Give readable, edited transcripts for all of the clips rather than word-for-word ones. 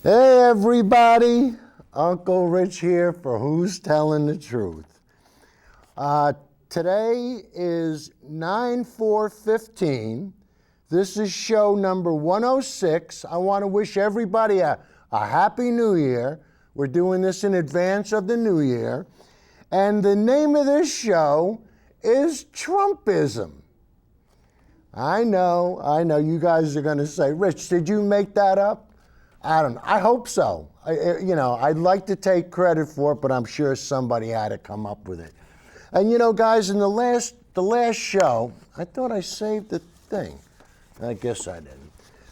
Hey everybody, Uncle Rich here for Who's Telling the Truth. Today is 9/4/15. This is show number 106. I want to wish everybody a happy new year. We're doing this in advance of the new year. And the name of this show is Trump-ism. I know, you guys are going to say, Rich, did you make that up? I don't know. I hope so. I'd like to take credit for it, but I'm sure somebody had to come up with it. And guys, in the last show, I thought I saved the thing. I guess I didn't.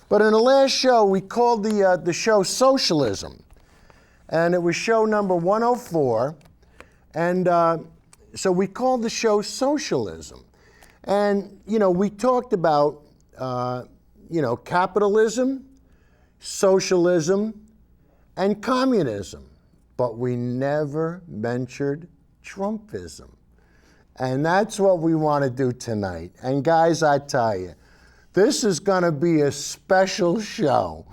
But in the last show, we called the show Socialism. And it was show number 104. And so we called the show Socialism. And, we talked about, capitalism, socialism, and communism, but we never mentioned Trump-ism. And that's what we want to do tonight. And guys, I tell you, this is going to be a special show.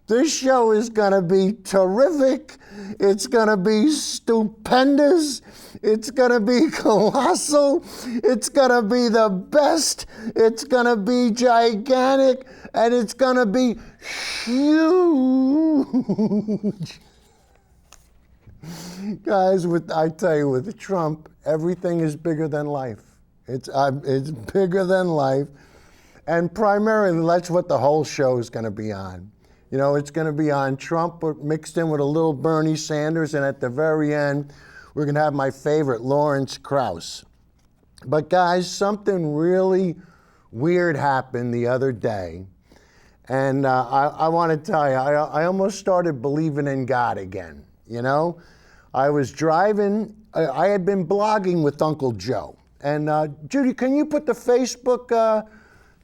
This show is going to be terrific. It's going to be stupendous. It's going to be colossal. It's going to be the best. It's going to be gigantic. And it's going to be huge. Guys, I tell you, with Trump, everything is bigger than life. It's bigger than life. And primarily, that's what the whole show is going to be on. It's going to be on Trump mixed in with a little Bernie Sanders, and at the very end, we're going to have my favorite, Lawrence Krauss. But guys, something really weird happened the other day, and I want to tell you, I almost started believing in God again. I was driving, I had been blogging with Uncle Joe, and Judy, can you put the Facebook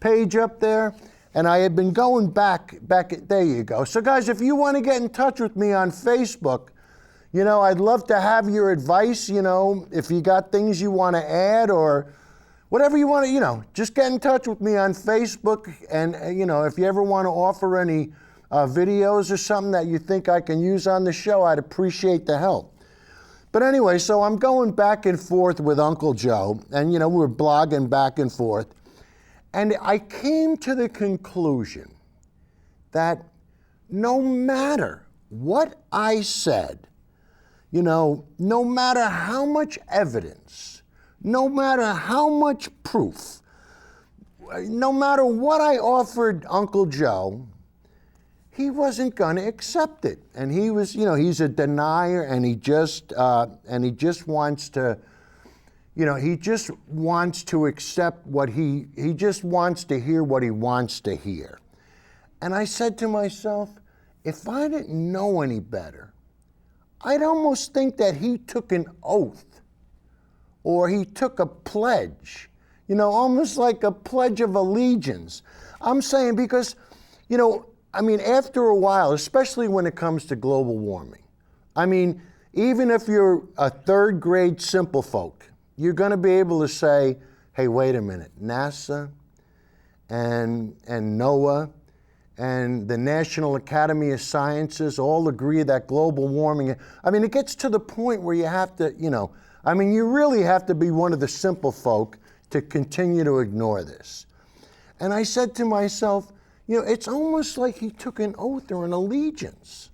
page up there? And I had been going back, there you go. So guys, if you want to get in touch with me on Facebook, I'd love to have your advice, if you got things you want to add or whatever you want to, just get in touch with me on Facebook. And, if you ever want to offer any videos or something that you think I can use on the show, I'd appreciate the help. But anyway, so I'm going back and forth with Uncle Joe, and, we're blogging back and forth. And I came to the conclusion that no matter what I said, no matter how much evidence, no matter how much proof, no matter what I offered Uncle Joe, he wasn't going to accept it. And he was, he's a denier, and he just wants to. He just wants to accept what he just wants to hear what he wants to hear. And I said to myself, if I didn't know any better, I'd almost think that he took an oath or he took a pledge, almost like a pledge of allegiance. I'm saying because, after a while, especially when it comes to global warming, even if you're a third grade simpel-folk, you're going to be able to say, hey, wait a minute, NASA and NOAA and the National Academy of Sciences all agree that global warming, it gets to the point where you have to, you really have to be one of the simple folk to continue to ignore this. And I said to myself, it's almost like he took an oath or an allegiance.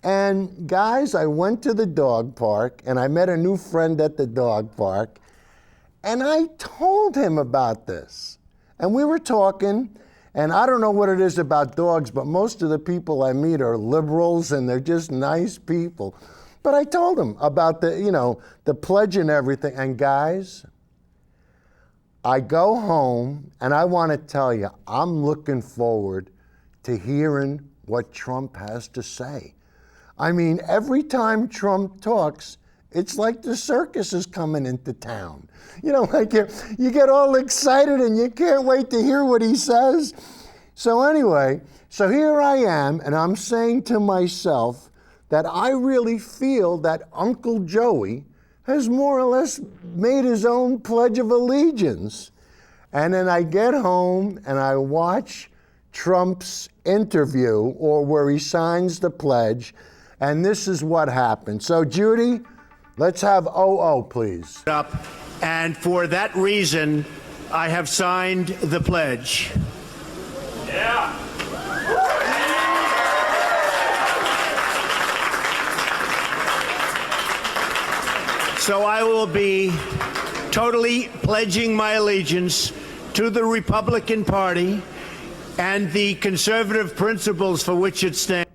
And guys, I went to the dog park and I met a new friend at the dog park and I told him about this. And we were talking, and I don't know what it is about dogs, but most of the people I meet are liberals and they're just nice people. But I told him about the pledge and everything. And guys, I go home and I want to tell you, I'm looking forward to hearing what Trump has to say. Every time Trump talks, it's like the circus is coming into town. You get all excited and you can't wait to hear what he says. So anyway, so here I am, and I'm saying to myself that I really feel that Uncle Joey has more or less made his own Pledge of Allegiance. And then I get home and I watch Trump's interview or where he signs the pledge, and this is what happened. So, Judy, let's have OO, please. And for that reason, I have signed the pledge. Yeah. So I will be totally pledging my allegiance to the Republican Party and the conservative principles for which it stands.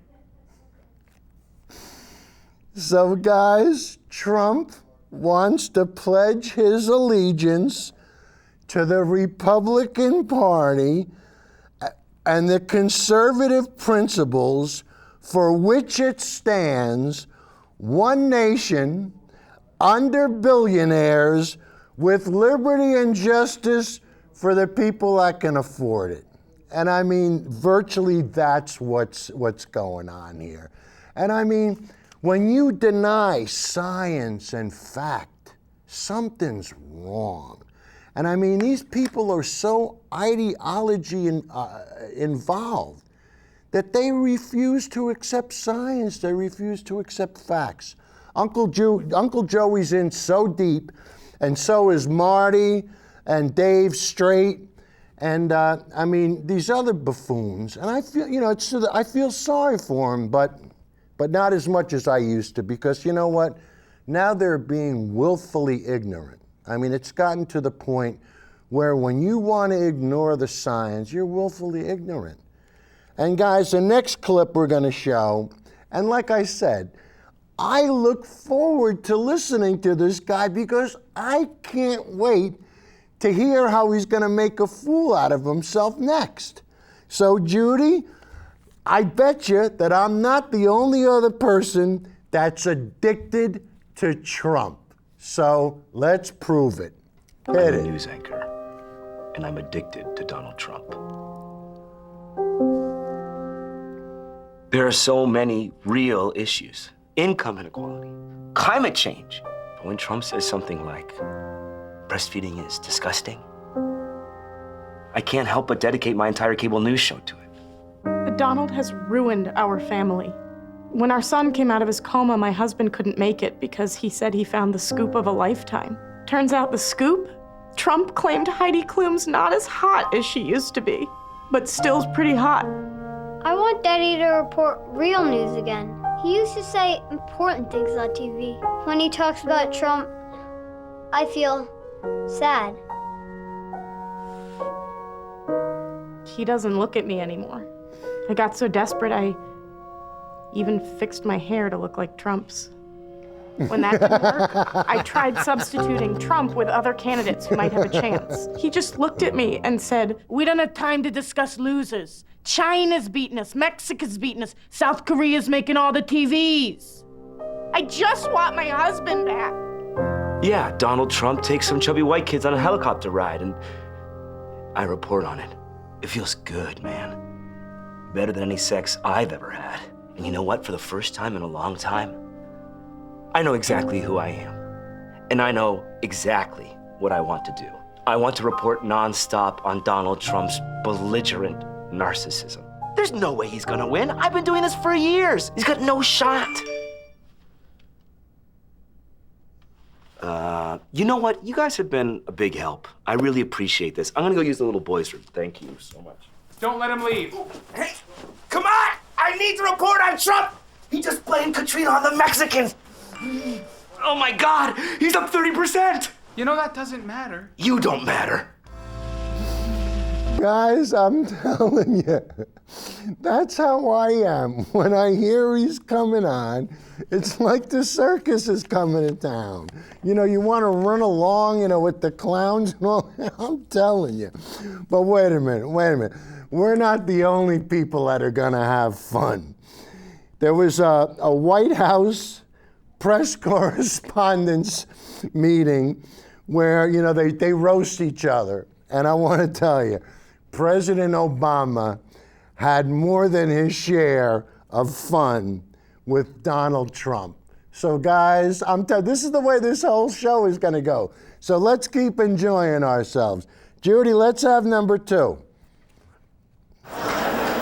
So, guys, Trump wants to pledge his allegiance to the Republican Party and the conservative principles for which it stands, one nation, under billionaires, with liberty and justice for the people that can afford it. And I mean, virtually that's what's going on here. And I mean, when you deny science and fact, something's wrong. And I mean, these people are so ideology involved that they refuse to accept science, they refuse to accept facts. Uncle Joey's in so deep, and so is Marty and Dave Straight, and I mean, these other buffoons. And I feel, I feel sorry for them, but not as much as I used to, because you know what? Now they're being willfully ignorant. I mean, it's gotten to the point where when you want to ignore the science, you're willfully ignorant. And guys, the next clip we're going to show, and like I said, I look forward to listening to this guy because I can't wait to hear how he's going to make a fool out of himself next. So, Judy, I bet you that I'm not the only other person that's addicted to Trump. So let's prove it. I'm a news anchor, and I'm addicted to Donald Trump. There are so many real issues. Income inequality, climate change. But when Trump says something like, breastfeeding is disgusting, I can't help but dedicate my entire cable news show to it. Donald has ruined our family. When our son came out of his coma, my husband couldn't make it because he said he found the scoop of a lifetime. Turns out the scoop? Trump claimed Heidi Klum's not as hot as she used to be, but still's pretty hot. I want Daddy to report real news again. He used to say important things on TV. When he talks about Trump, I feel sad. He doesn't look at me anymore. I got so desperate, I even fixed my hair to look like Trump's. When that didn't work, I tried substituting Trump with other candidates who might have a chance. He just looked at me and said, "We don't have time to discuss losers. China's beating us, Mexico's beating us, South Korea's making all the TVs. I just want my husband back." Yeah, Donald Trump takes some chubby white kids on a helicopter ride, and I report on it. It feels good, man. Better than any sex I've ever had. And you know what? For the first time in a long time, I know exactly who I am. And I know exactly what I want to do. I want to report nonstop on Donald Trump's belligerent narcissism. There's no way he's gonna win. I've been doing this for years. He's got no shot. You know what? You guys have been a big help. I really appreciate this. I'm gonna go use the little boys' room. Thank you so much. Don't let him leave. Hey, come on! I need to report on Trump! He just blamed Katrina on the Mexicans. Oh my God, he's up 30%. You know that doesn't matter. You don't matter. Guys, I'm telling you, that's how I am. When I hear he's coming on, it's like the circus is coming to town. You know, you want to run along, with the clowns and all. I'm telling you. But wait a minute. We're not the only people that are going to have fun. There was a White House press correspondence meeting where, they roast each other. And I want to tell you, President Obama had more than his share of fun with Donald Trump. So guys, this is the way this whole show is going to go. So let's keep enjoying ourselves. Judy, let's have number 2.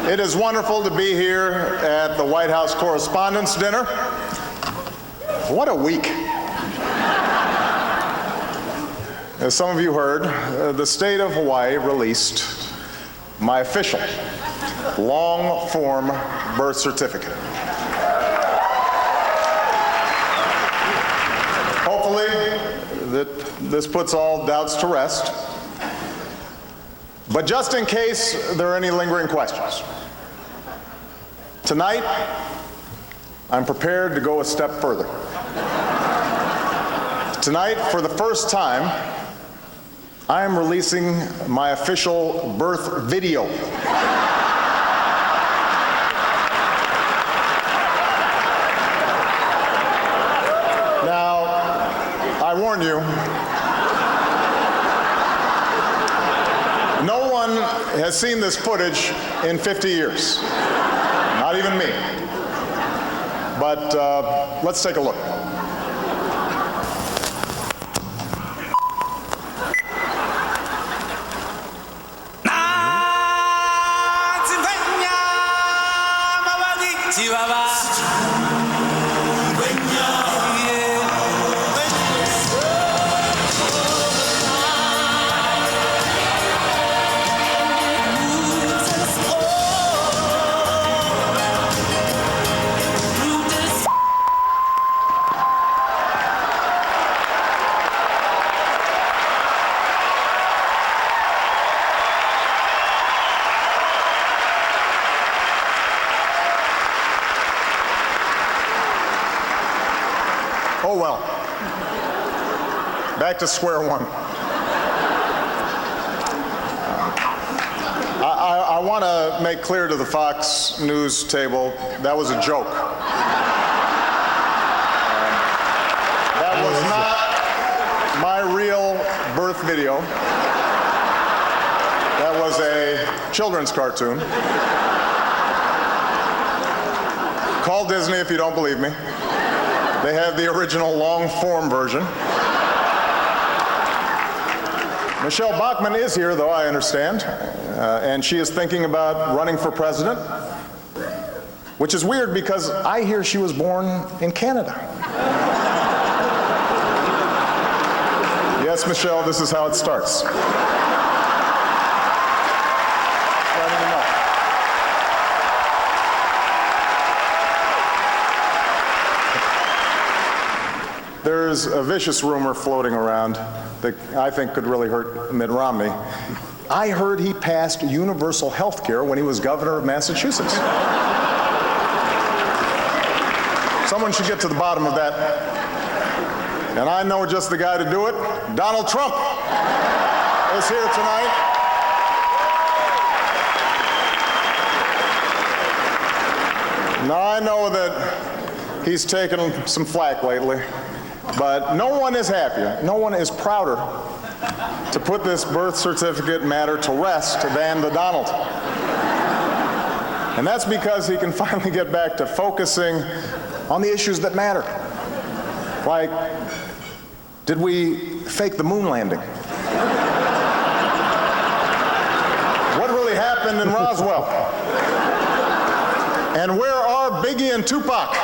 It is wonderful to be here at the White House Correspondents' Dinner. What a week. As some of you heard, the state of Hawaii released my official long-form birth certificate. Hopefully, this puts all doubts to rest. But just in case there are any lingering questions, tonight, I'm prepared to go a step further. Tonight, for the first time, I am releasing my official birth video. Now, I warn you, no one has seen this footage in 50 years. Not even me. But let's take a look. Oh well, back to square one. I want to make clear to the Fox News table, that was a joke. That was not my real birth video. That was a children's cartoon. Call Disney if you don't believe me. They have the original long-form version. Michelle Bachmann is here, though, I understand, and she is thinking about running for president, which is weird because I hear she was born in Canada. Yes, Michelle, this is how it starts. There's a vicious rumor floating around that I think could really hurt Mitt Romney. I heard he passed universal health care when he was governor of Massachusetts. Someone should get to the bottom of that. And I know just the guy to do it. Donald Trump is here tonight. Now, I know that he's taken some flack lately. But no one is happier, no one is prouder to put this birth certificate matter to rest than the Donald. And that's because he can finally get back to focusing on the issues that matter. Like, did we fake the moon landing? What really happened in Roswell? And where are Biggie and Tupac?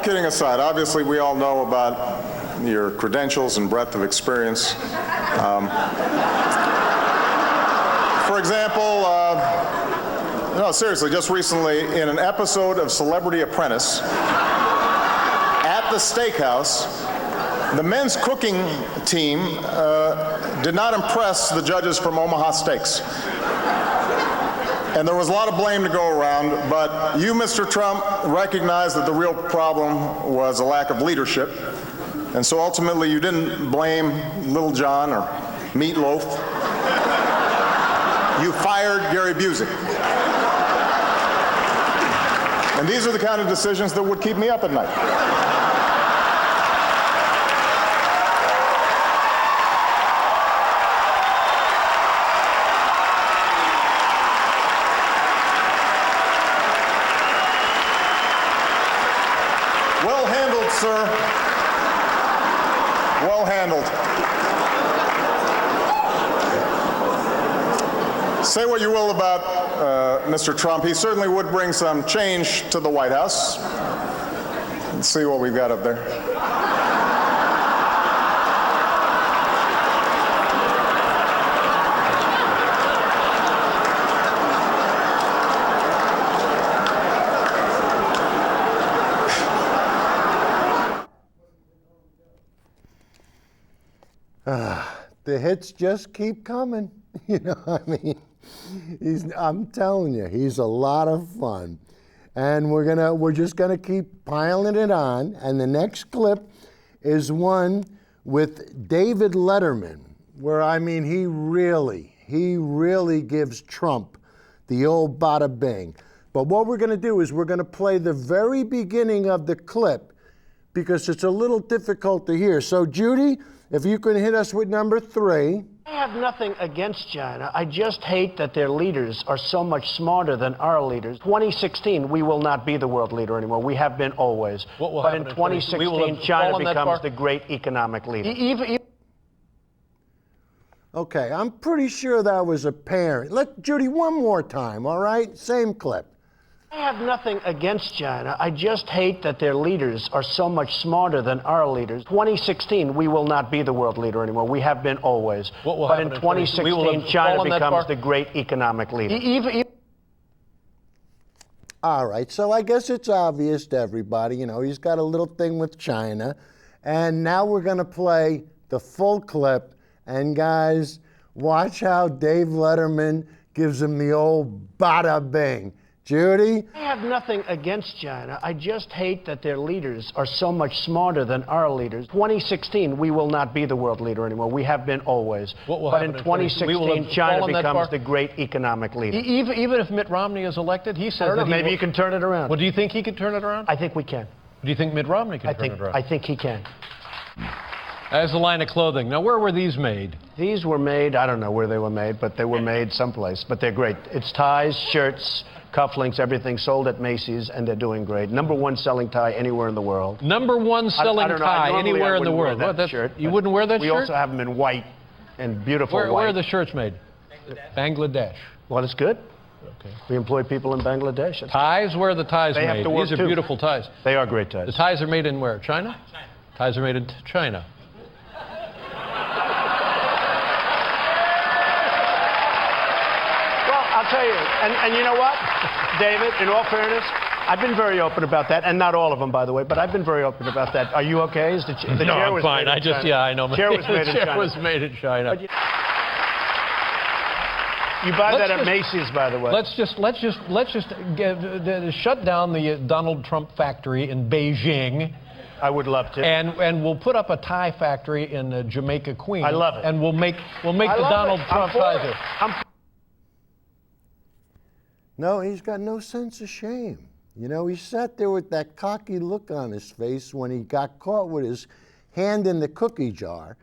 Kidding aside, obviously we all know about your credentials and breadth of experience. For example, no, seriously, just recently in an episode of Celebrity Apprentice at the steakhouse, the men's cooking team did not impress the judges from Omaha Steaks. And there was a lot of blame to go around, but you, Mr. Trump, recognized that the real problem was a lack of leadership. And so ultimately you didn't blame Little John or Meatloaf. You fired Gary Busey. And these are the kind of decisions that would keep me up at night. sir. Well handled. Say what you will about Mr. Trump. He certainly would bring some change to the White House. Let's see what we've got up there. The hits just keep coming. You know, I mean, I'm telling you, he's a lot of fun. And we're just gonna keep piling it on. And the next clip is one with David Letterman, where I mean, he really gives Trump the old bada bing. But what we're gonna do is we're gonna play the very beginning of the clip because it's a little difficult to hear. So Judy, if you can hit us with number 3. I have nothing against China. I just hate that their leaders are so much smarter than our leaders. 2016, we will not be the world leader anymore. We have been always. What will but happen in 2016, China becomes the great economic leader. Okay, I'm pretty sure that was a parent. Let Judy one more time, all right? Same clip. I have nothing against China. I just hate that their leaders are so much smarter than our leaders. 2016, we will not be the world leader anymore. We have been always. What will but happen in 2016, China becomes the great economic leader. All right, so I guess it's obvious to everybody, you know, he's got a little thing with China. And now we're going to play the full clip. And guys, watch how Dave Letterman gives him the old bada bing. Judy? I have nothing against China. I just hate that their leaders are so much smarter than our leaders. 2016, we will not be the world leader anymore. We have been always. What will but happen in 2016, China becomes the great economic leader. Even if Mitt Romney is elected, he says that maybe you can turn it around. Well, do you think he could turn it around? I think we can. Do you think Mitt Romney can turn it around? I think he can. As a line of clothing. Now, where were these made? These were made, I don't know where they were made, but they were made someplace. But they're great. It's ties, shirts, cufflinks, everything sold at Macy's, and they're doing great. #1 selling tie anywhere in the world. #1 selling tie anywhere in the world. You wouldn't wear that shirt? We also have them in white and beautiful white. Where are the shirts made? Bangladesh. Well, it's good. Okay. We employ people in Bangladesh. Ties? Where are the ties made? Have to work These are too. beautiful ties. They are great ties. The ties are made in where? China? Ties are made in China. I'll tell you, and you know what, David, in all fairness, I've been very open about that, and not all of them, by the way, but I've been very open about that. Are you okay? Is the No, chair I'm was fine. made in China. Yeah, I know. The chair was made in China. The chair was made in China. You buy that at Macy's, by the way. Let's just shut down the Donald Trump factory in Beijing. I would love to. And we'll put up a tie factory in Jamaica, Queens. I love it. And we'll make the Donald Trump tie. No, he's got no sense of shame. You know, he sat there with that cocky look on his face when he got caught with his hand in the cookie jar.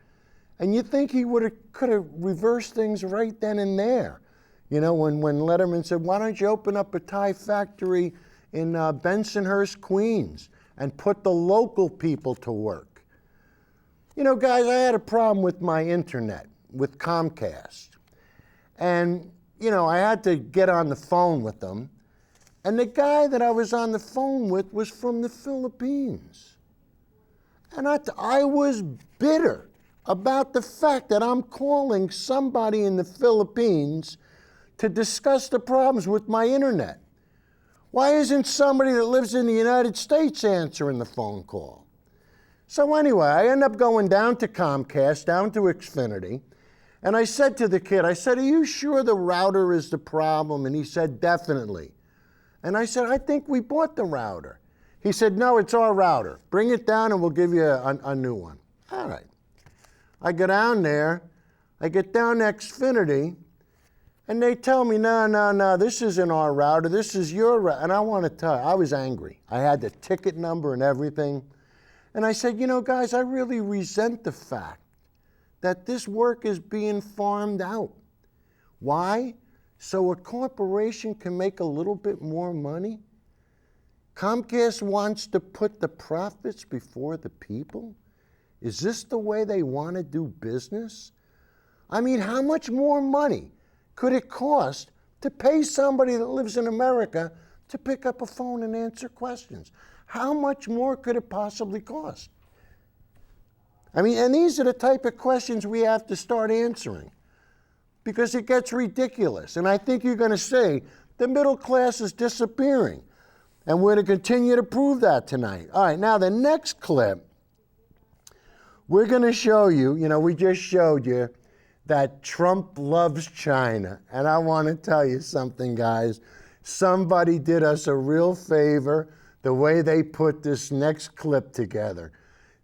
And you think he could have reversed things right then and there. You know, when Letterman said, why don't you open up a tie factory in Bensonhurst, Queens, and put the local people to work? You know, guys, I had a problem with my internet, with Comcast. And you know, I had to get on the phone with them. And the guy that I was on the phone with was from the Philippines. And I was bitter about the fact that I'm calling somebody in the Philippines to discuss the problems with my internet. Why isn't somebody that lives in the United States answering the phone call? So anyway, I end up going down to Comcast, down to Xfinity. And I said to the kid, I said, are you sure the router is the problem? And he said, definitely. And I said, I think we bought the router. He said, no, it's our router. Bring it down and we'll give you a new one. All right. I go down there, I get down to Xfinity, and they tell me, no, this isn't our router, this is your router. And I want to tell you, I was angry. I had the ticket number and everything. And I said, you know, guys, I really resent the fact that this work is being farmed out. Why? So a corporation can make a little bit more money? Comcast wants to put the profits before the people? Is this the way they want to do business? I mean, how much more money could it cost to pay somebody that lives in America to pick up a phone and answer questions? How much more could it possibly cost? I mean, and these are the type of questions we have to start answering because it gets ridiculous. And I think you're going to see the middle class is disappearing. And we're going to continue to prove that tonight. All right, now the next clip, we're going to show you, we just showed you that Trump loves China. And I want to tell you something, guys. Somebody did us a real favor the way they put this next clip together.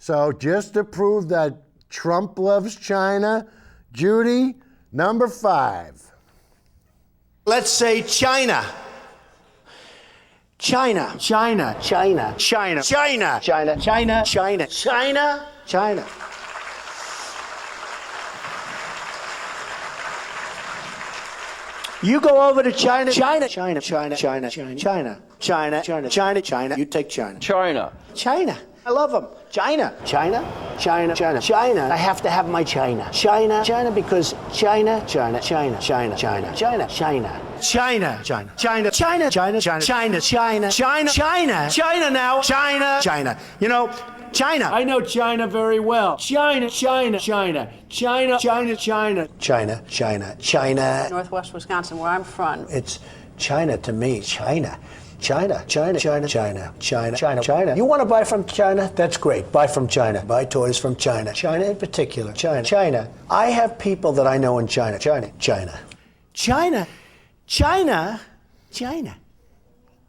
So just to prove that Trump loves China, Judy, number 5. Let's say China. China. China. China. China. China. China. China. China. China. China. You go over to China. China. China. China. China. China. China. China. China. China. China. You take China. China. China. I love them. China. China. China. China. China. I have to have my China. China. China because China. China. China. China. China. China. China. China. China. China. China. China. China. China. China. China. China. China now. China. China. China. I know China very well. China, China, China, China, China, China. China. China. China. Northwest Wisconsin, where I'm from. It's China to me. China. China, China, China, China, China, China, China. You want to buy from China? That's great. Buy from China. Buy toys from China. China in particular. China. China. I have people that I know in China. China. China. China. China. China.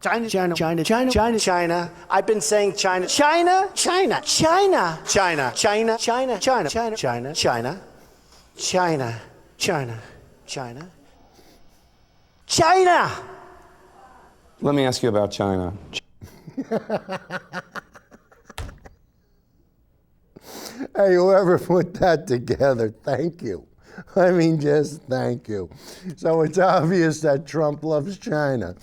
China, China, China, China, China, China. I've been saying China, China, China, China, China, China, China, China, China, China, China, China, China, China, China. Let me ask you about China. Hey, whoever put that together, thank you. I mean, just thank you. So it's obvious that Trump loves China.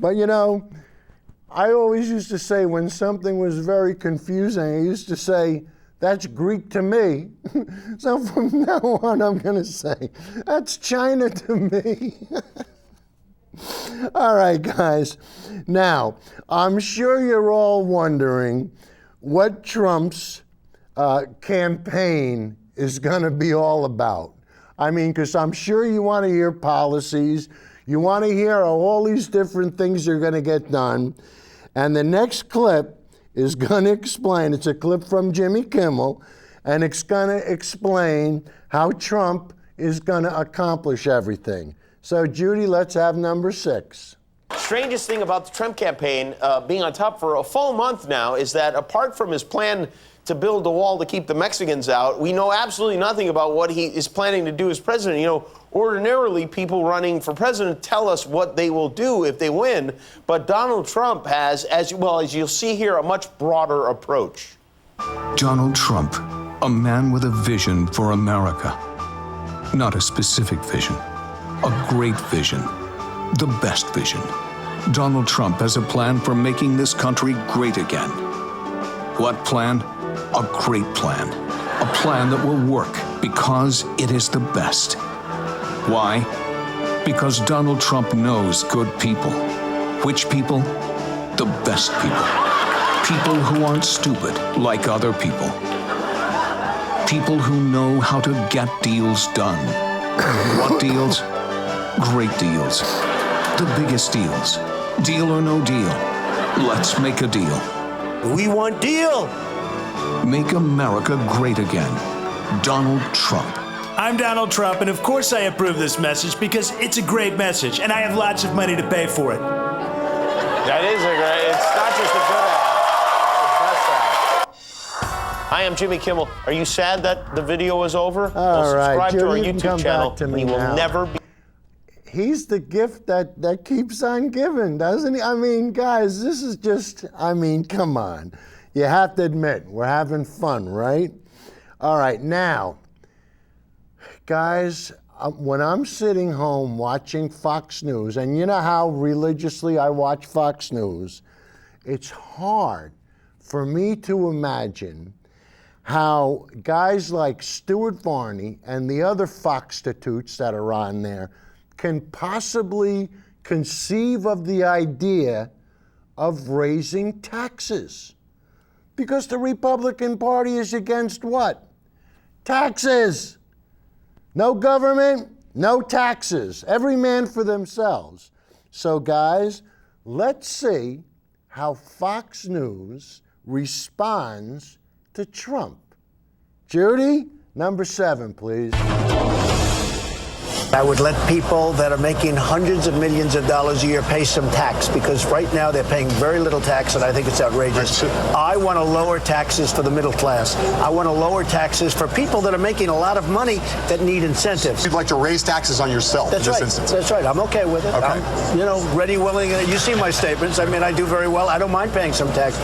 But I always used to say when something was very confusing, I used to say, that's Greek to me. So from now on, I'm going to say, that's China to me. All right, guys. Now, I'm sure you're all wondering what Trump's campaign is going to be all about. I mean, because I'm sure you want to hear policies. You want to hear how all these different things are going to get done. And the next clip is going to explain, it's a clip from Jimmy Kimmel, and it's going to explain how Trump is going to accomplish everything. So, Judy, let's have number 6. Strangest thing about the Trump campaign being on top for a full month now is that apart from his plan to build a wall to keep the Mexicans out, we know absolutely nothing about what he is planning to do as president. Ordinarily, people running for president tell us what they will do if they win, but Donald Trump has, as you'll see here, a much broader approach. Donald Trump, a man with a vision for America. Not a specific vision, a great vision, the best vision. Donald Trump has a plan for making this country great again. What plan? A great plan. A plan that will work because it is the best. Why? Because Donald Trump knows good people. Which people? The best people. People who aren't stupid like other people. People who know how to get deals done. What deals? Great deals. The biggest deals. Deal or no deal. Let's make a deal. We want deal. Make America great again. Donald Trump. I'm Donald Trump, and of course I approve this message because it's a great message, and I have lots of money to pay for it. That is it's not just a good ad, it's the best ad. Hi, I'm Jimmy Kimmel. Are you sad that the video is over? All right, subscribe to our Judy, YouTube channel. We will never be. He's the gift that keeps on giving, doesn't he? I mean, guys, this is just, come on. You have to admit, we're having fun, right? All right, now, guys, when I'm sitting home watching Fox News, and you know how religiously I watch Fox News, it's hard for me to imagine how guys like Stuart Varney and the other Foxtitudes that are on there can possibly conceive of the idea of raising taxes. Because the Republican Party is against what? Taxes. No government, no taxes. Every man for themselves. So guys, let's see how Fox News responds to Trump. Judy, number 7, please. I would let people that are making hundreds of millions of dollars a year pay some tax, because right now they're paying very little tax, and I think it's outrageous. I want to lower taxes for the middle class. I want to lower taxes for people that are making a lot of money that need incentives. You'd like to raise taxes on yourself That's in this right. instance. That's right. I'm okay with it. Okay. I'm, ready, willing. You see my statements. I mean, I do very well. I don't mind paying some tax.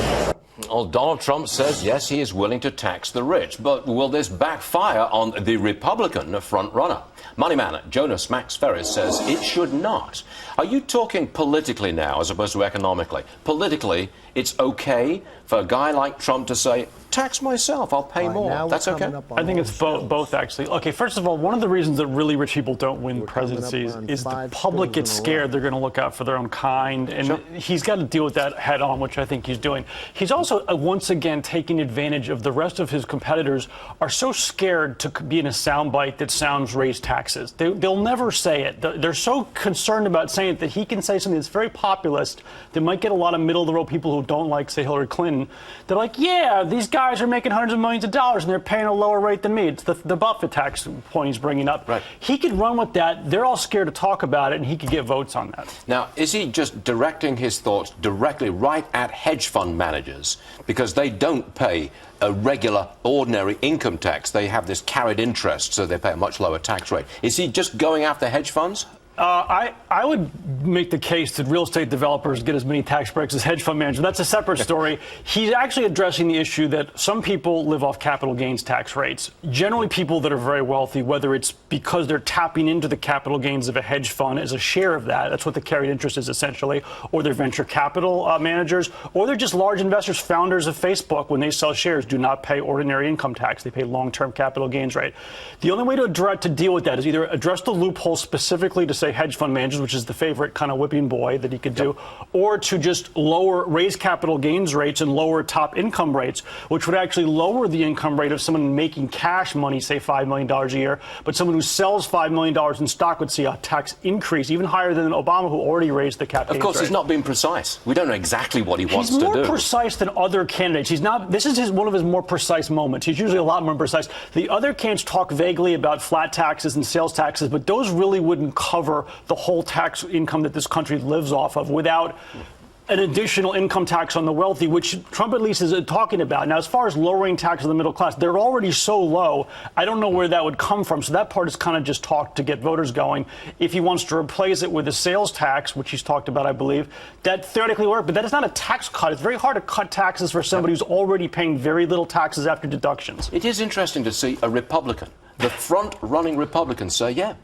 Well, Donald Trump says, yes, he is willing to tax the rich. But will this backfire on the Republican frontrunner? Moneyman Jonas Max Ferris says it should not. Are you talking politically now as opposed to economically? Politically, it's okay for a guy like Trump to say, tax myself, I'll pay more. That's okay? I think it's both, actually. Okay, first of all, one of the reasons that really rich people don't win presidencies is the public gets scared they're going to look out for their own kind, and he's got to deal with that head on, which I think he's doing. He's also, once again, taking advantage of the rest of his competitors are so scared to be in a soundbite that sounds raise taxes. They'll never say it. They're so concerned about saying it that he can say something that's very populist that might get a lot of middle-of-the-road people who don't like, say, Hillary Clinton. They're like, yeah, these guys are making hundreds of millions of dollars and they're paying a lower rate than me. It's the Buffett tax point he's bringing up. Right. He could run with that. They're all scared to talk about it, and he could get votes on that. Now, is he just directing his thoughts directly right at hedge fund managers because they don't pay a regular, ordinary income tax? They have this carried interest, so they pay a much lower tax rate. Is he just going after hedge funds? I would make the case that real estate developers get as many tax breaks as hedge fund managers. That's a separate story. He's actually addressing the issue that some people live off capital gains tax rates. Generally, people that are very wealthy, whether it's because they're tapping into the capital gains of a hedge fund as a share of that, that's what the carried interest is essentially, or they're venture capital managers, or they're just large investors, founders of Facebook, when they sell shares, do not pay ordinary income tax. They pay long-term capital gains rate. The only way to deal with that is either address the loophole specifically to say hedge fund managers, which is the favorite kind of whipping boy that he could do, or to just raise capital gains rates and lower top income rates, which would actually lower the income rate of someone making cash money, say $5 million a year, but someone who sells $5 million in stock would see a tax increase even higher than Obama, who already raised the cap gains rate. Of course, he's not being precise. We don't know exactly what he wants to do. He's more precise than other candidates. He's not. This is one of his more precise moments. He's usually a lot more precise. The other candidates talk vaguely about flat taxes and sales taxes, but those really wouldn't cover the whole tax income that this country lives off of without an additional income tax on the wealthy, which Trump at least is talking about. Now, as far as lowering taxes on the middle class, they're already so low, I don't know where that would come from. So that part is kind of just talk to get voters going. If he wants to replace it with a sales tax, which he's talked about, I believe, that theoretically works, but that is not a tax cut. It's very hard to cut taxes for somebody who's already paying very little taxes after deductions. It is interesting to see a Republican, the front-running Republicans, say, yeah,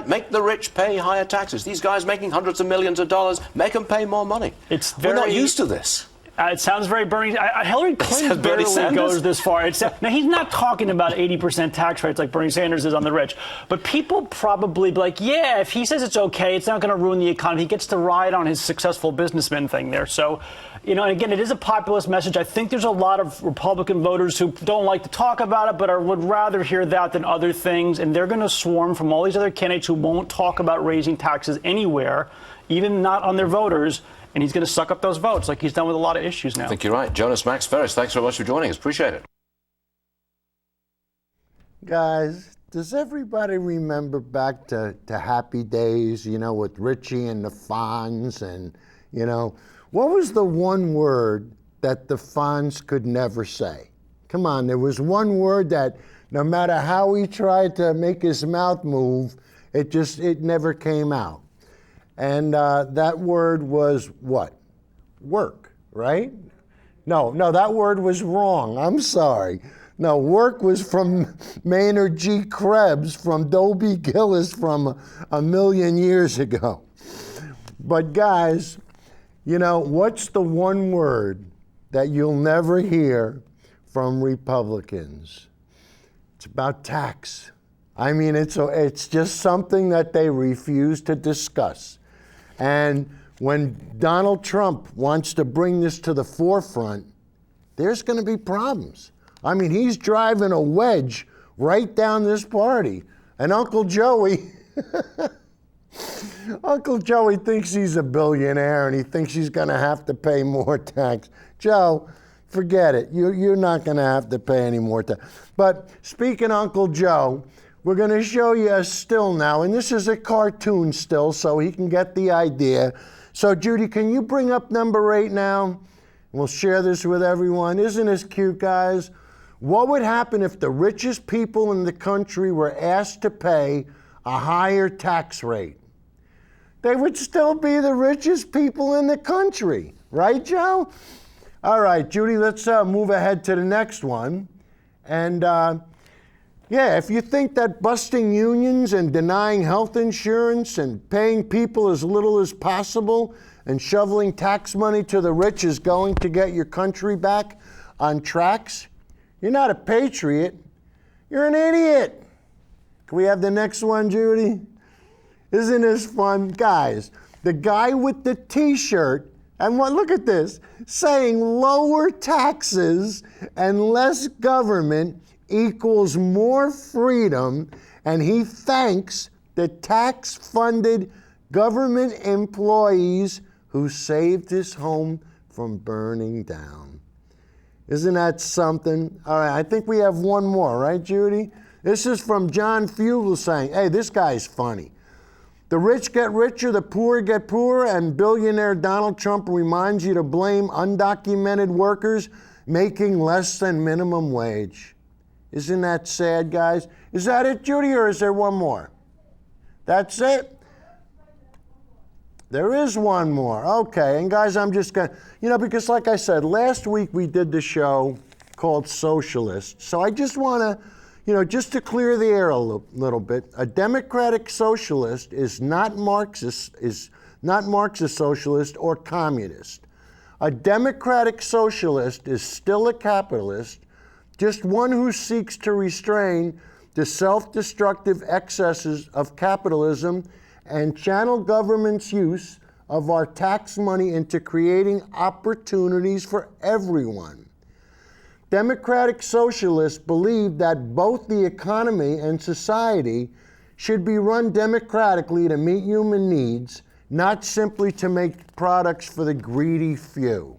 make the rich pay higher taxes. These guys making hundreds of millions of dollars, make them pay more money. We're not used to this. It sounds very Bernie. Hillary Clinton barely goes this far. Now, he's not talking about 80% tax rates like Bernie Sanders is on the rich. But people probably be like, yeah, if he says it's okay, it's not going to ruin the economy. He gets to ride on his successful businessman thing there. So, and again, it is a populist message. I think there's a lot of Republican voters who don't like to talk about it, but would rather hear that than other things. And they're going to swarm from all these other candidates who won't talk about raising taxes anywhere, even not on their voters. And he's going to suck up those votes like he's done with a lot of issues now. I think you're right. Jonas Max Ferris, thanks very much for joining us. Appreciate it. Guys, does everybody remember back to Happy Days, with Richie and the Fonz? And, what was the one word that the Fonz could never say? Come on, there was one word that no matter how he tried to make his mouth move, it never came out. And that word was what? Work, right? No, that word was wrong. I'm sorry. No, work was from Maynard G. Krebs, from Dobie Gillis from a million years ago. But guys, You know, what's the one word that you'll never hear from Republicans? It's about tax. I mean, it's just something that they refuse to discuss. And when Donald Trump wants to bring this to the forefront, there's going to be problems. I mean, he's driving a wedge right down this party. And Uncle Joey, Uncle Joey thinks he's a billionaire and he thinks he's going to have to pay more tax. Joe, forget it. You're not going to have to pay any more tax. But speaking of Uncle Joe, we're going to show you a still now. And this is a cartoon still, so he can get the idea. So, Judy, can you bring up number 8 now? We'll share this with everyone. Isn't this cute, guys? What would happen if the richest people in the country were asked to pay a higher tax rate? They would still be the richest people in the country. Right, Joe? All right, Judy, let's move ahead to the next one. And yeah, if you think that busting unions and denying health insurance and paying people as little as possible and shoveling tax money to the rich is going to get your country back on tracks, you're not a patriot. You're an idiot. Can we have the next one, Judy? Isn't this fun? Guys, the guy with the T-shirt, and look at this, saying lower taxes and less government equals more freedom, and he thanks the tax-funded government employees who saved his home from burning down. Isn't that something? All right, I think we have one more, right, Judy? This is from John Fugel saying, hey, this guy's funny. The rich get richer, the poor get poorer, and billionaire Donald Trump reminds you to blame undocumented workers making less than minimum wage. Isn't that sad, guys? Is that it, Judy, or is there one more? That's it? There is one more. Okay, and guys, I'm just going to, because like I said, last week we did the show called Socialist. So I just want to, just to clear the air a little bit, a democratic socialist is not Marxist socialist or communist. A democratic socialist is still a capitalist, just one who seeks to restrain the self-destructive excesses of capitalism and channel government's use of our tax money into creating opportunities for everyone. Democratic socialists believe that both the economy and society should be run democratically to meet human needs, not simply to make products for the greedy few.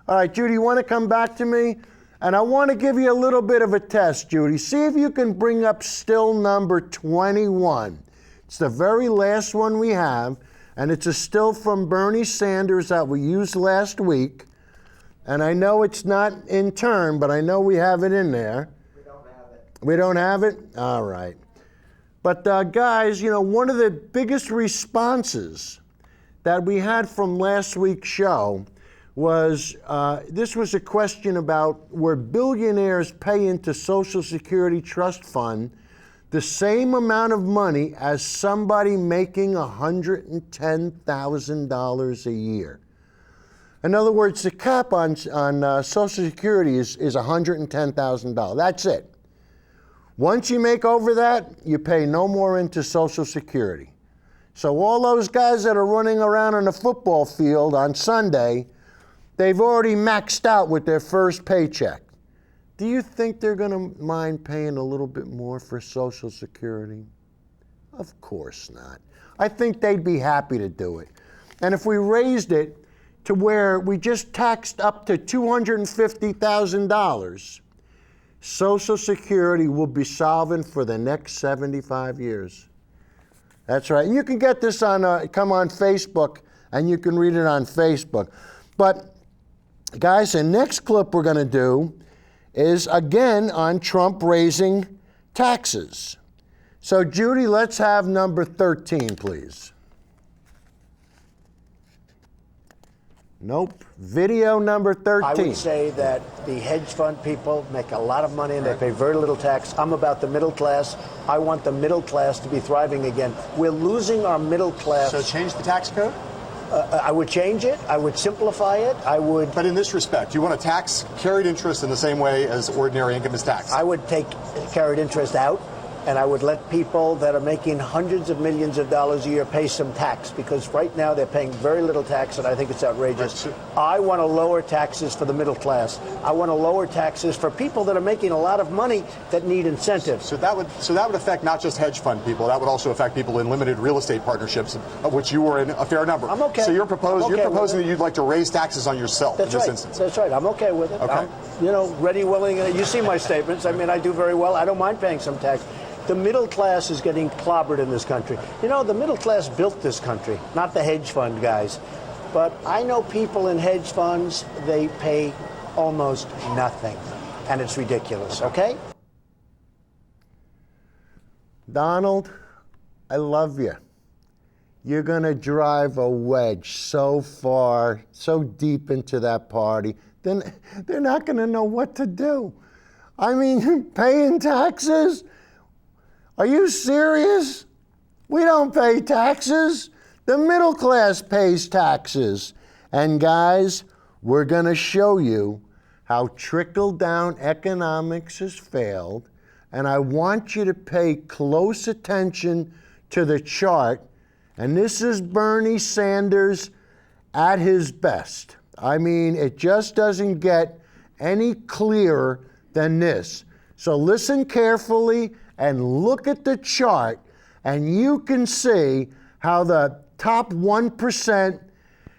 All right, Judy, you want to come back to me? And I want to give you a little bit of a test, Judy. See if you can bring up still number 21. It's the very last one we have, and it's a still from Bernie Sanders that we used last week. And I know it's not in turn, but I know we have it in there. We don't have it. We don't have it? All right. But guys, one of the biggest responses that we had from last week's show was, this was a question about where billionaires pay into Social Security Trust Fund the same amount of money as somebody making $110,000 a year. In other words, the cap on Social Security is $110,000. That's it. Once you make over that, you pay no more into Social Security. So all those guys that are running around on the football field on Sunday, they've already maxed out with their first paycheck. Do you think they're going to mind paying a little bit more for Social Security? Of course not. I think they'd be happy to do it. And if we raised it to where we just taxed up to $250,000, Social Security will be solvent for the next 75 years. That's right. And you can get this on, come on Facebook, and you can read it on Facebook. But, guys, the next clip we're going to do is, again, on Trump raising taxes. So, Judy, let's have number 13, please. Nope. Video number 13. I would say that the hedge fund people make a lot of money and they pay very little tax. I'm about the middle class. I want the middle class to be thriving again. We're losing our middle class. So change the tax code? I would change it. I would simplify it. I would. But in this respect, you want to tax carried interest in the same way as ordinary income is taxed? I would take carried interest out, and I would let people that are making hundreds of millions of dollars a year pay some tax, because right now they're paying very little tax, and I think it's outrageous. I want to lower taxes for the middle class. I want to lower taxes for people that are making a lot of money that need incentives. So that would affect not just hedge fund people. That would also affect people in limited real estate partnerships, of which you were in a fair number. I'm okay. So you're proposing that you'd like to raise taxes on yourself in this instance. That's right. I'm okay with it. Okay. I'm, ready, willing. You see my statements. I mean, I do very well. I don't mind paying some tax. The middle class is getting clobbered in this country. The middle class built this country, not the hedge fund guys. But I know people in hedge funds, they pay almost nothing. And it's ridiculous, okay? Donald, I love you. You're going to drive a wedge so far, so deep into that party, then they're not going to know what to do. I mean, paying taxes? Are you serious? We don't pay taxes. The middle class pays taxes. And guys, we're going to show you how trickle-down economics has failed. And I want you to pay close attention to the chart. And this is Bernie Sanders at his best. I mean, it just doesn't get any clearer than this. So listen carefully and look at the chart, and you can see how the top 1%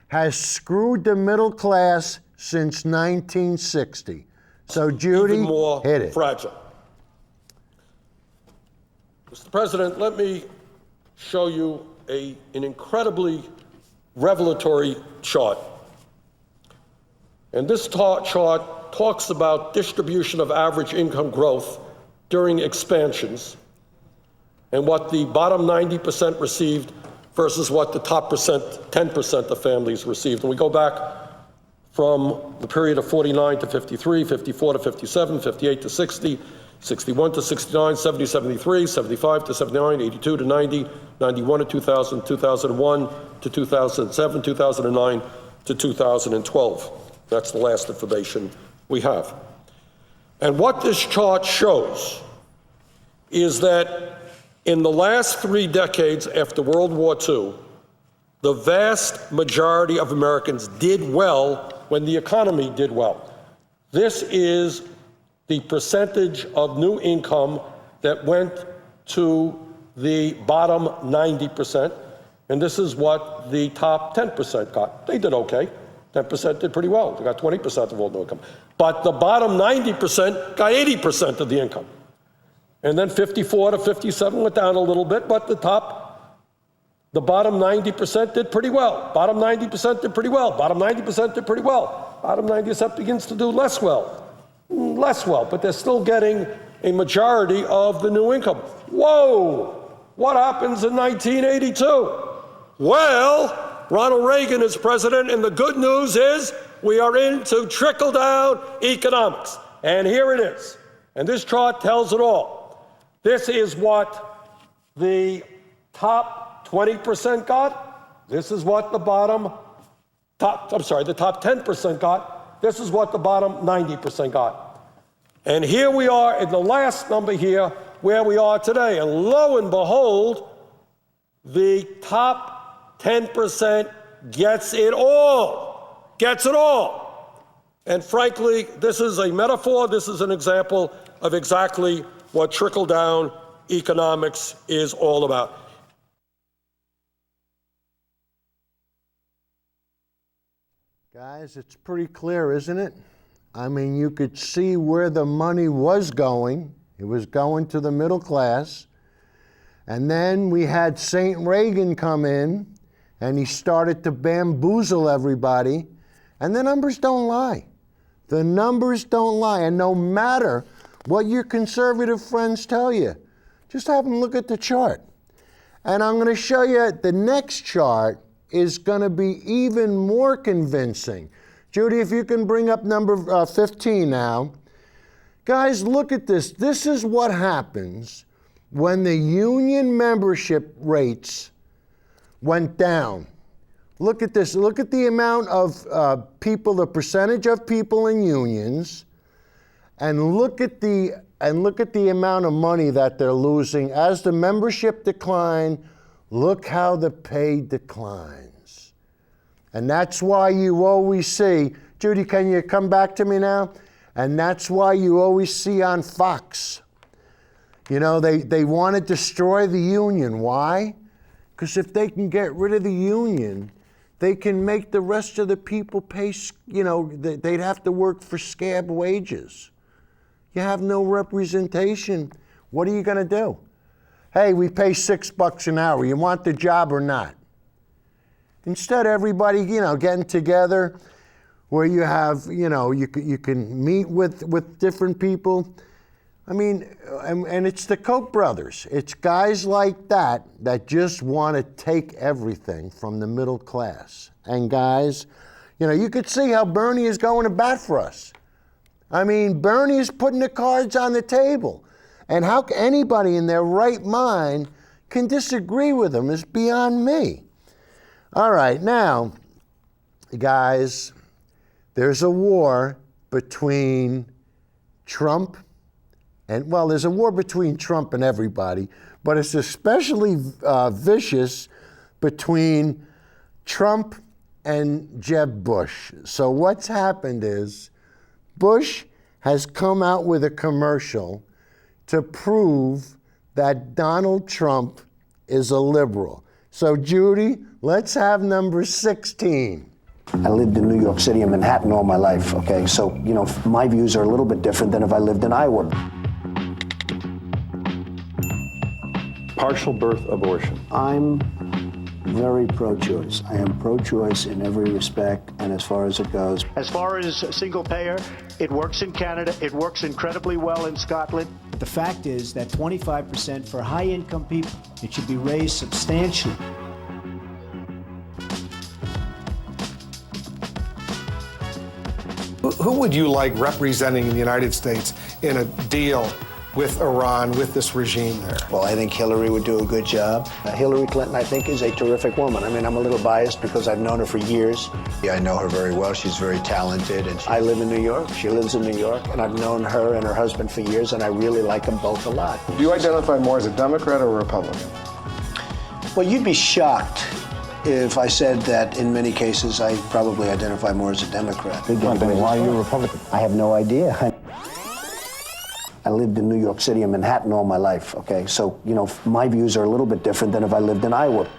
has screwed the middle class since 1960. So Judy, even more hit it. Fragile. Mr. President, let me show you an incredibly revelatory chart. And this chart talks about distribution of average income growth during expansions and what the bottom 90% received versus what the top 10% of families received. And we go back from the period of 49 to 53, 54 to 57, 58 to 60, 61 to 69, 70 to 73, 75 to 79, 82 to 90, 91 to 2000, 2001 to 2007, 2009 to 2012. That's the last information we have. And what this chart shows is that in the last 3 decades after World War II, the vast majority of Americans did well when the economy did well. This is the percentage of new income that went to the bottom 90%, and this is what the top 10% got. They did okay. 10% did pretty well. They got 20% of all new income. But the bottom 90% got 80% of the income. And then 54 to 57 went down a little bit, but the bottom 90% did pretty well. Bottom 90% did pretty well. Bottom 90% did pretty well. Bottom 90% begins to do less well, but they're still getting a majority of the new income. Whoa! What happens in 1982? Well, Ronald Reagan is president, and the good news is we are into trickle-down economics. And here it is. And this chart tells it all. This is what the top 20% got. This is what the top 10% got. This is what the bottom 90% got. And here we are in the last number here, where we are today. And lo and behold, the top 10% gets it all. Gets it all. And frankly, this is a metaphor. This is an example of exactly what trickle-down economics is all about. Guys, it's pretty clear, isn't it? I mean, you could see where the money was going. It was going to the middle class. And then we had St. Reagan come in, and he started to bamboozle everybody. And the numbers don't lie. The numbers don't lie. And no matter what your conservative friends tell you, just have them look at the chart. And I'm going to show you the next chart is going to be even more convincing. Judy, if you can bring up number 15 now. Guys, look at this. This is what happens when the union membership rates went down. Look at this. Look at the amount of people, the percentage of people in unions, and look at the amount of money that they're losing as the membership decline. Look how the pay declines, and that's why you always see. Judy, can you come back to me now? And that's why you always see on Fox. You know, they want to destroy the union. Why? Because if they can get rid of the union, they can make the rest of the people pay, you know, they'd have to work for scab wages. You have no representation. What are you going to do? Hey, we pay $6 an hour. You want the job or not? Instead, everybody, you know, getting together where you have, you know, you can meet with different people. I mean, and it's the Koch brothers. It's guys like that that just want to take everything from the middle class. And guys, you know, you could see how Bernie is going to bat for us. I mean, Bernie is putting the cards on the table. And how anybody in their right mind can disagree with him is beyond me. All right, now, guys, there's a war between Trump and, well, there's a war between Trump and everybody, but it's especially vicious between Trump and Jeb Bush. So what's happened is Bush has come out with a commercial to prove that Donald Trump is a liberal. So Judy, let's have number 16. I lived in New York City and Manhattan all my life, okay? So, you know, my views are a little bit different than if I lived in Iowa. Partial birth abortion. I'm very pro-choice. I am pro-choice in every respect and as far as it goes. As far as single payer, it works in Canada. It works incredibly well in Scotland. The fact is that 25% for high-income people, it should be raised substantially. Who would you like representing the United States in a deal with Iran, with this regime there? Well, I think Hillary would do a good job. Hillary Clinton, I think, is a terrific woman. I mean, I'm a little biased because I've known her for years. Yeah, I know her very well. She's very talented. And I live in New York. She lives in New York. And I've known her and her husband for years, and I really like them both a lot. Do you identify more as a Democrat or a Republican? Well, you'd be shocked if I said that in many cases I probably identify more as a Democrat. Well, then why are you a Republican? I have no idea. I lived in New York City and Manhattan all my life, okay? So, you know, my views are a little bit different than if I lived in Iowa.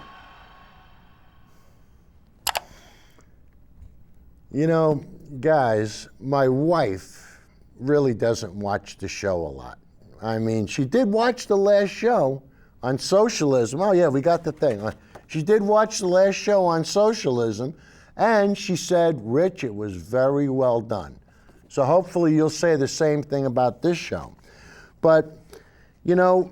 You know, guys, my wife really doesn't watch the show a lot. I mean, she did watch the last show on socialism. Oh, yeah, we got the thing. She did watch the last show on socialism, and she said, Rich, it was very well done. So hopefully you'll say the same thing about this show. But, you know,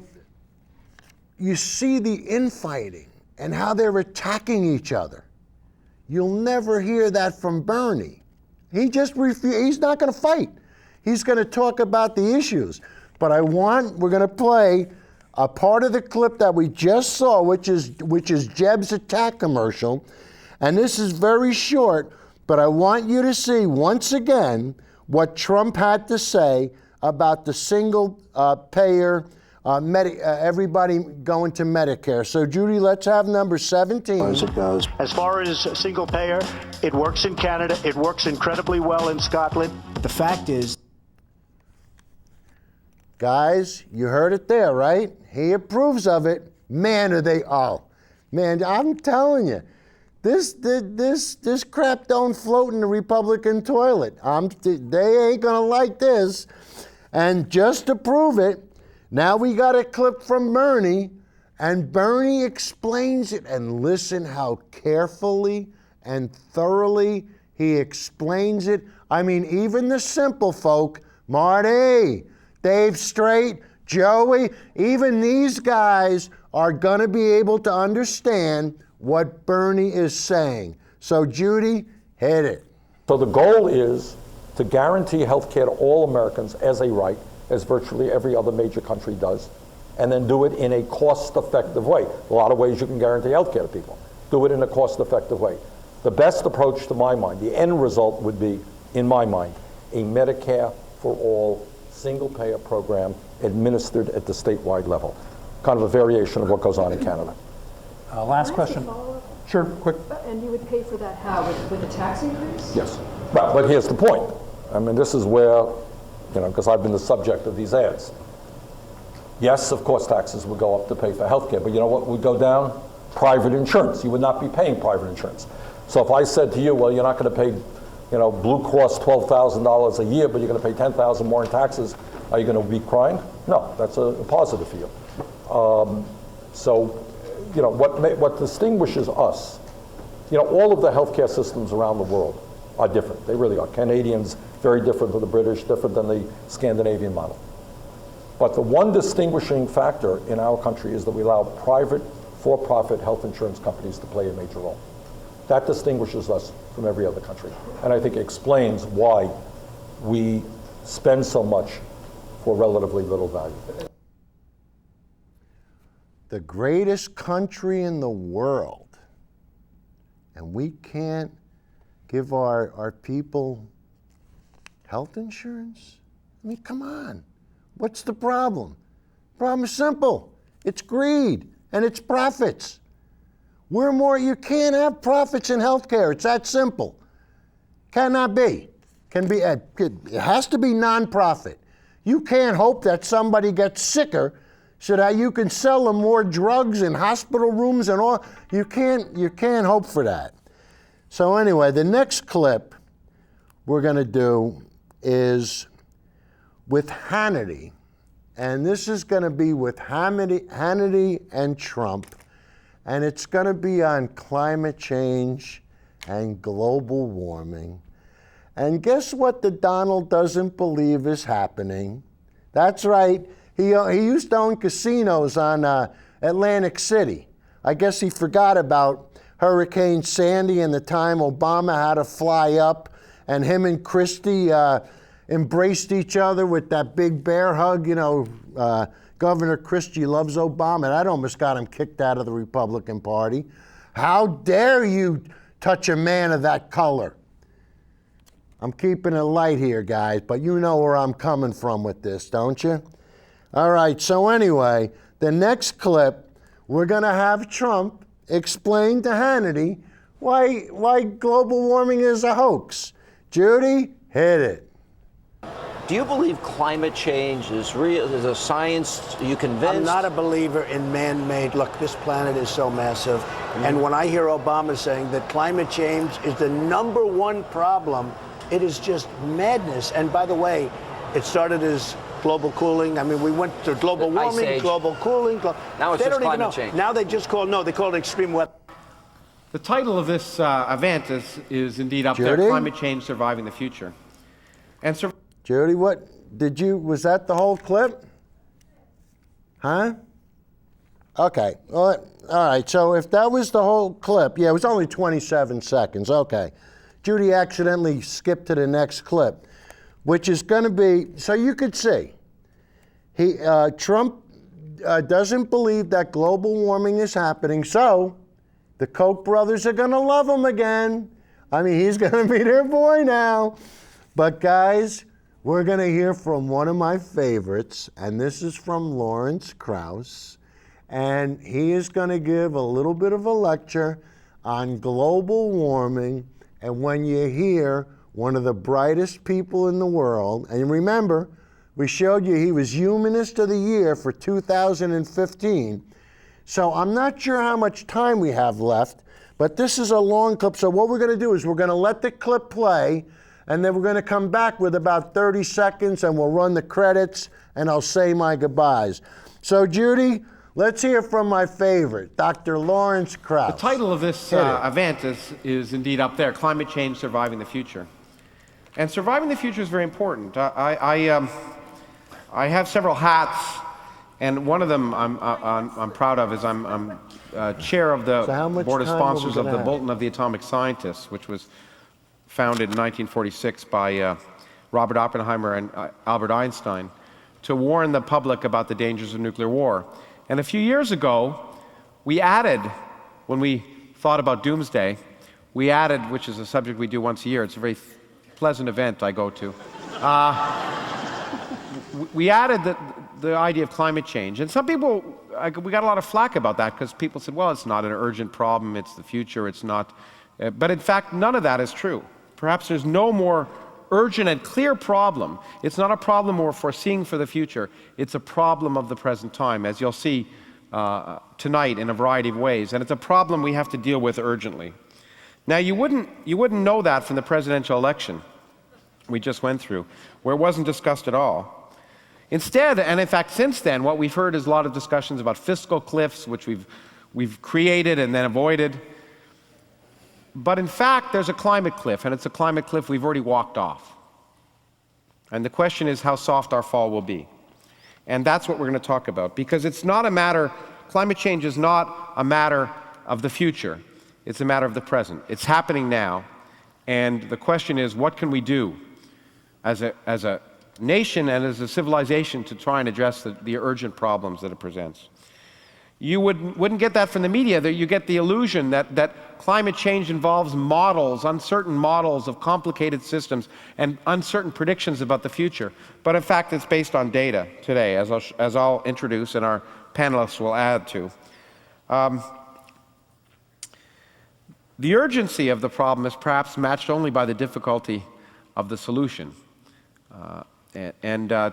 you see the infighting and how they're attacking each other. You'll never hear that from Bernie. He just he's not going to fight. He's going to talk about the issues. But we're going to play a part of the clip that we just saw, which is Jeb's attack commercial. And this is very short, but I want you to see once again what Trump had to say about the single payer, everybody going to Medicare. So Judy, let's have number 17. As it goes. As far as single payer, it works in Canada. It works incredibly well in Scotland. The fact is, guys, you heard it there, right? He approves of it. Man, are they all. Man, I'm telling you, this crap don't float in the Republican toilet. They ain't gonna like this. And just to prove it, now we got a clip from Bernie, and Bernie explains it. And listen how carefully and thoroughly he explains it. I mean, even the simple folk, Marty, Dave Straight, Joey, even these guys are going to be able to understand what Bernie is saying. So, Judy, hit it. So the goal is to guarantee health care to all Americans as a right, as virtually every other major country does, and then do it in a cost-effective way. A lot of ways you can guarantee health care to people. Do it in a cost-effective way. The best approach to my mind, the end result would be, in my mind, a Medicare for all single-payer program administered at the statewide level. Kind of a variation of what goes on in Canada. Last question. Sure, quick. And you would pay for that how? With a tax increase? Yes. Well, but here's the point. I mean, this is where, because I've been the subject of these ads. Yes, of course, taxes would go up to pay for health care, but you know what would go down? Private insurance. You would not be paying private insurance. So if I said to you, well, you're not going to pay, Blue Cross $12,000 a year, but you're going to pay $10,000 more in taxes, are you going to be crying? No, that's a positive for you. What distinguishes us, all of the healthcare systems around the world are different. They really are. Canadians, very different than the British, different than the Scandinavian model. But the one distinguishing factor in our country is that we allow private, for-profit health insurance companies to play a major role. That distinguishes us from every other country. And I think explains why we spend so much for relatively little value. The greatest country in the world, and we can't give our people health insurance? I mean, come on. What's the problem? The problem is simple. It's greed and it's profits. You can't have profits in healthcare. It's that simple. Cannot be. It has to be nonprofit. You can't hope that somebody gets sicker so that you can sell them more drugs in hospital rooms and all. You can't hope for that. So anyway, the next clip we're going to do is with Hannity. And this is going to be with Hannity and Trump. And it's going to be on climate change and global warming. And guess what the Donald doesn't believe is happening? That's right. He used to own casinos on Atlantic City. I guess he forgot about Hurricane Sandy and the time Obama had to fly up and him and Christie embraced each other with that big bear hug. Governor Christie loves Obama. That almost got him kicked out of the Republican Party. How dare you touch a man of that color? I'm keeping it light here, guys, but you know where I'm coming from with this, don't you? All right, so anyway, the next clip, we're going to have Trump explain to Hannity why global warming is a hoax. Judy, hit it. Do you believe climate change is real? Is a science? Are you convinced? I'm not a believer in man-made. Look, this planet is so massive. And when I hear Obama saying that climate change is the #1 problem, it is just madness. And by the way, it started as global cooling. I mean, we went to global warming, global cooling. Now it's just climate change. Now they just call it extreme weather. The title of this event is indeed up there, Climate Change, Surviving the Future. And Judy, was that the whole clip? Huh? Okay, all right, so if that was the whole clip, yeah, it was only 27 seconds, okay. Judy accidentally skipped to the next clip, which is gonna be, so you could see, Trump doesn't believe that global warming is happening, so the Koch brothers are gonna love him again. I mean, he's gonna be their boy now. But guys, we're going to hear from one of my favorites, and this is from Lawrence Krauss, and he is going to give a little bit of a lecture on global warming. And when you hear one of the brightest people in the world, and remember, we showed you he was Humanist of the Year for 2015, so I'm not sure how much time we have left, but this is a long clip, so what we're going to do is we're going to let the clip play, and then we're going to come back with about 30 seconds and we'll run the credits and I'll say my goodbyes. So Judy, let's hear from my favorite, Dr. Lawrence Krauss. The title of this event is indeed up there, Climate Change, Surviving the Future. And surviving the future is very important. I have several hats, and one of them I'm proud of is I'm chair of the board of sponsors of the Bulletin of the Atomic Scientists, which was founded in 1946 by Robert Oppenheimer and Albert Einstein to warn the public about the dangers of nuclear war. And a few years ago, we added, when we thought about doomsday, we added, which is a subject we do once a year, it's a very pleasant event I go to. We added the idea of climate change. And some people, we got a lot of flack about that because people said, well, it's not an urgent problem, it's the future, it's not. But in fact, none of that is true. Perhaps there's no more urgent and clear problem. It's not a problem we're foreseeing for the future. It's a problem of the present time, as you'll see tonight in a variety of ways. And it's a problem we have to deal with urgently. Now, you wouldn't know that from the presidential election we just went through, where it wasn't discussed at all. Instead, and in fact since then, what we've heard is a lot of discussions about fiscal cliffs, which we've created and then avoided. But in fact, there's a climate cliff, and it's a climate cliff we've already walked off. And the question is how soft our fall will be. And that's what we're going to talk about, because it's not a matter, climate change is not a matter of the future. It's a matter of the present. It's happening now. And the question is, what can we do as a nation and as a civilization to try and address the urgent problems that it presents? You wouldn't get that from the media. You get the illusion that climate change involves models, uncertain models of complicated systems and uncertain predictions about the future. But in fact, it's based on data today, as I'll introduce and our panelists will add to. The urgency of the problem is perhaps matched only by the difficulty of the solution.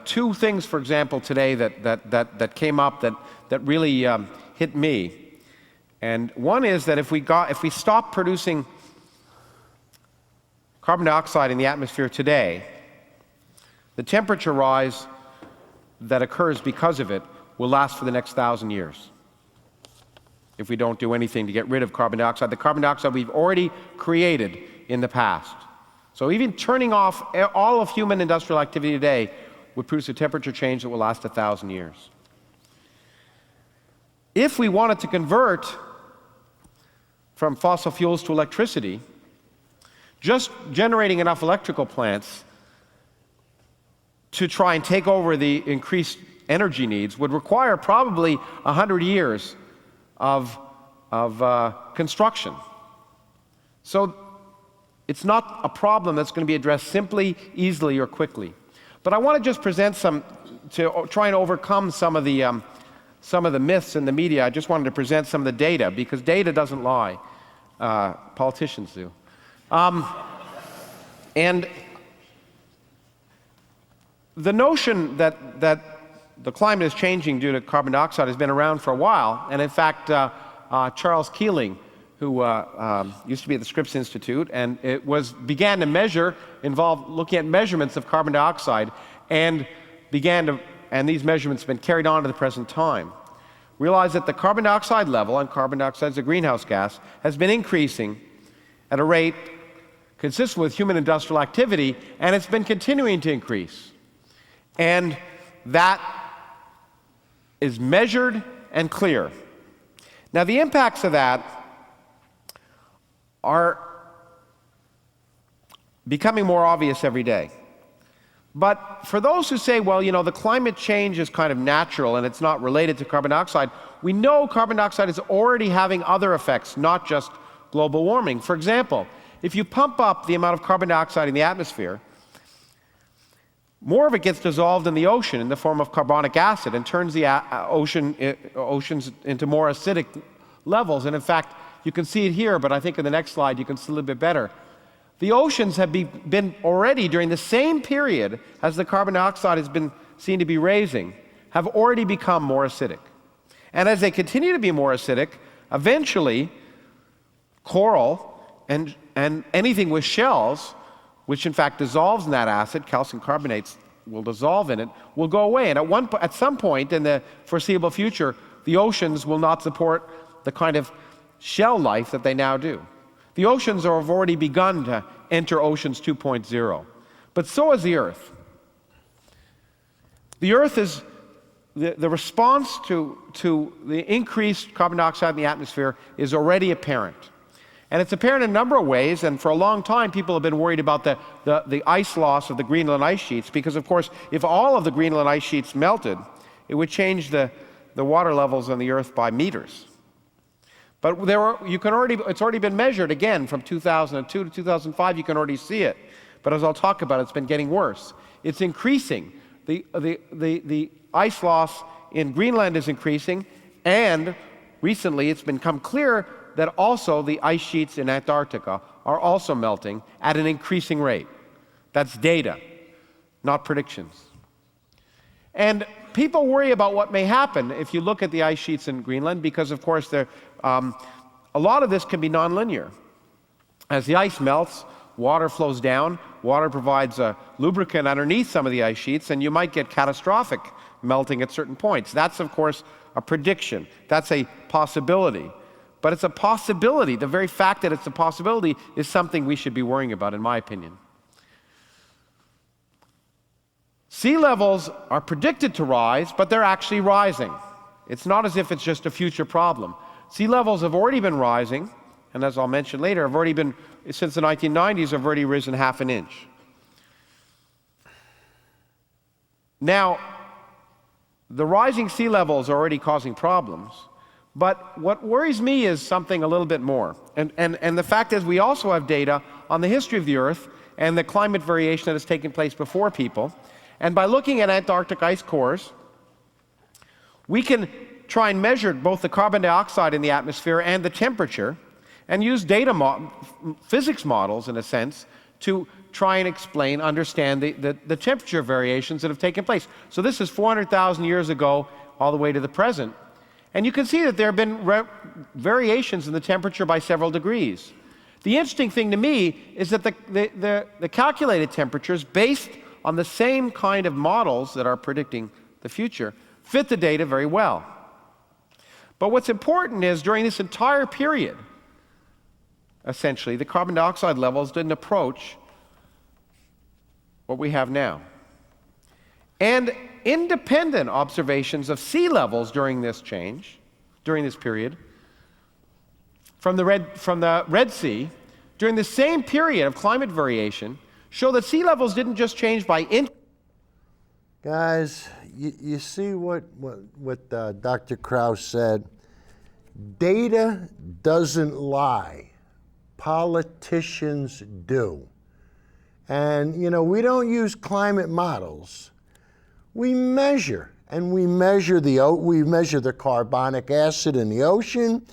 Two things, for example, today that came up that really hit me. And one is that if we stop producing carbon dioxide in the atmosphere today, the temperature rise that occurs because of it will last for the next 1,000 years. If we don't do anything to get rid of carbon dioxide, the carbon dioxide we've already created in the past. So even turning off all of human industrial activity today would produce a temperature change that will last 1,000 years. If we wanted to convert from fossil fuels to electricity, just generating enough electrical plants to try and take over the increased energy needs would require probably 100 years of construction. So it's not a problem that's going to be addressed simply, easily, or quickly. But I want to just present to try and overcome some of the myths in the media. I just wanted to present some of the data, because data doesn't lie. Politicians do. And the notion that the climate is changing due to carbon dioxide has been around for a while. And in fact, Charles Keeling, who used to be at the Scripps Institute, and began to measure, looking at measurements of carbon dioxide, and these measurements have been carried on to the present time. Realized that the carbon dioxide level, and carbon dioxide is a greenhouse gas, has been increasing at a rate consistent with human industrial activity, and it's been continuing to increase. And that is measured and clear. Now, the impacts of that are becoming more obvious every day. But for those who say, well, you know, the climate change is kind of natural and it's not related to carbon dioxide, we know carbon dioxide is already having other effects, not just global warming. For example, if you pump up the amount of carbon dioxide in the atmosphere, more of it gets dissolved in the ocean in the form of carbonic acid and turns the oceans into more acidic levels. And in fact, you can see it here, but I think in the next slide you can see a little bit better. The oceans have been already, during the same period as the carbon dioxide has been seen to be raising, have already become more acidic. And as they continue to be more acidic, eventually coral and anything with shells, which in fact dissolves in that acid, calcium carbonates will dissolve in it, will go away. And at some point in the foreseeable future, the oceans will not support the kind of shell life that they now do. The oceans have already begun to enter Oceans 2.0, but so is the Earth. The Earth is, the response to the increased carbon dioxide in the atmosphere is already apparent. And it's apparent in a number of ways, and for a long time people have been worried about the ice loss of the Greenland ice sheets, because of course if all of the Greenland ice sheets melted, it would change the water levels on the Earth by meters. But it's already been measured again from 2002 to 2005. You can already see it. But as I'll talk about, it's been getting worse. It's increasing. The ice loss in Greenland is increasing, and recently it's become clear that also the ice sheets in Antarctica are also melting at an increasing rate. That's data, not predictions. And people worry about what may happen if you look at the ice sheets in Greenland, because of course a lot of this can be nonlinear. As the ice melts, water flows down. Water provides a lubricant underneath some of the ice sheets, and you might get catastrophic melting at certain points. That's, of course, a prediction. That's a possibility. But it's a possibility. The very fact that it's a possibility is something we should be worrying about, in my opinion. Sea levels are predicted to rise, but they're actually rising. It's not as if it's just a future problem. Sea levels have already been rising, and as I'll mention later, have already been, since the 1990s, have already risen half an inch. Now, the rising sea levels are already causing problems, but what worries me is something a little bit more. And the fact is we also have data on the history of the Earth and the climate variation that has taken place before people. And by looking at Antarctic ice cores, we can try and measure both the carbon dioxide in the atmosphere and the temperature and use physics models, in a sense, to try and explain, understand the temperature variations that have taken place. So this is 400,000 years ago all the way to the present. And you can see that there have been variations in the temperature by several degrees. The interesting thing to me is that the calculated temperatures, based on the same kind of models that are predicting the future, fit the data very well. But what's important is during this entire period, essentially, the carbon dioxide levels didn't approach what we have now. And independent observations of sea levels during this period, from the Red Sea, during the same period of climate variation, show that sea levels didn't just change by inch. Guys, you see what Dr. Krauss said? Data doesn't lie. Politicians do. And, you know, we don't use climate models. We measure, and we measure the carbonic acid in the ocean.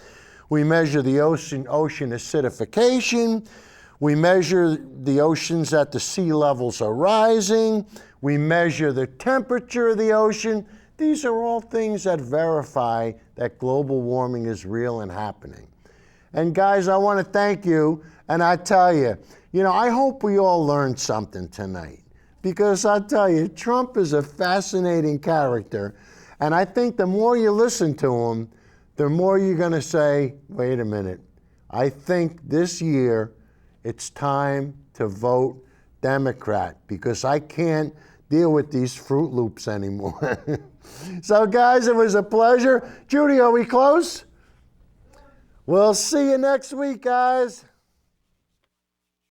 We measure the ocean acidification. We measure the oceans that the sea levels are rising. We measure the temperature of the ocean. These are all things that verify that global warming is real and happening. And guys, I want to thank you, and I tell you, I hope we all learned something tonight. Because I tell you, Trump is a fascinating character, and I think the more you listen to him, the more you're going to say, wait a minute, I think this year it's time to vote Democrat, because I can't deal with these Fruit Loops anymore. So guys, it was a pleasure. Judy, are we close? We'll see you next week, guys.